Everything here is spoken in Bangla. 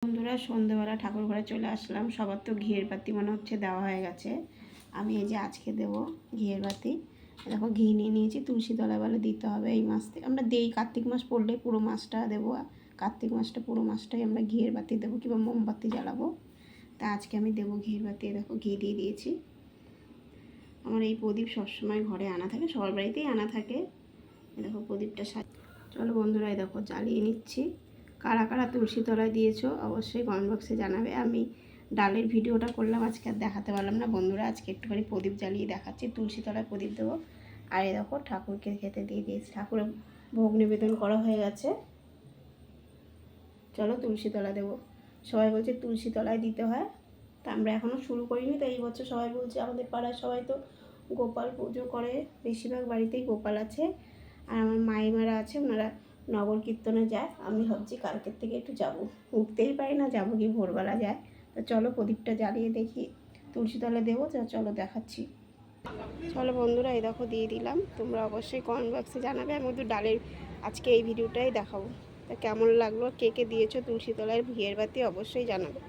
বন্ধুরা সন্ধ্যেবেলা ঠাকুর ঘরে চলে আসলাম। সবার তো ঘিয়ের বাতি মনে হচ্ছে দেওয়া হয়ে গেছে। আমি এই যে আজকে দেবো ঘিয়ের বাতি। দেখো ঘি নিয়ে নিয়েছি, তুলসী তলায় বলে দিতে হবে এই মাস থেকে। আমরা দেই, কার্তিক মাস পড়লে পুরো মাসটা দেবো, কার্তিক মাসটা পুরো মাসটাই আমরা ঘিয়ের বাতি দেবো কিংবা মোমবাতি জ্বালাবো। তা আজকে আমি দেবো ঘিয়ের বাতি। দেখো ঘি দিয়ে দিয়েছি। আমার এই প্রদীপ সবসময় ঘরে আনা থাকে, সবার বাড়িতেই আনা থাকে। দেখো প্রদীপটা চলো বন্ধুরা, এই দেখো জ্বালিয়ে নিচ্ছি। কারা কারা তুলসী তলায় দিয়েছো অবশ্যই কমেন্ট বক্সে জানাবে। আমি ডালের ভিডিওটা করলাম, আজকে আর দেখাতে পারলাম না বন্ধুরা। আজকে একটুখানি প্রদীপ জ্বালিয়ে দেখাচ্ছি। তুলসী তলায় প্রদীপ দেবো। আর এই দেখো ঠাকুরকে খেতে দিয়ে দিয়েছি। ঠাকুরের ভোগ নিবেদন করা হয়ে গেছে। চলো তুলসী তলা দেবো। সবাই বলছে তুলসী তলায় দিতে হয়, তা আমরা এখনও শুরু করিনি। তো এই বছর সবাই বলছে, আমাদের পাড়ায় সবাই তো গোপাল পুজো করে, বেশিরভাগ বাড়িতেই গোপাল আছে। আর আমার মাইমারা আছে, ওনারা নগর কীর্তনে যায়। আমি ভাবছি কালকের থেকে একটু যাব, উঠতেই পারি না, যাবো কি ভোরবেলা যায়। তো চলো প্রদীপটা জ্বালিয়ে দেখি, তুলসী তলে দেবো। চলো দেখাচ্ছি। চলো বন্ধুরা, এই দেখো দিয়ে দিলাম। তোমরা অবশ্যই কমেন্ট বক্সে জানাবে। আমি কিন্তু ডালের আজকে এই ভিডিওটাই দেখাবো। তা কেমন লাগলো, কে কে দিয়েছো তুলসী তলায় ঘিয়ের বাতি অবশ্যই জানাবে।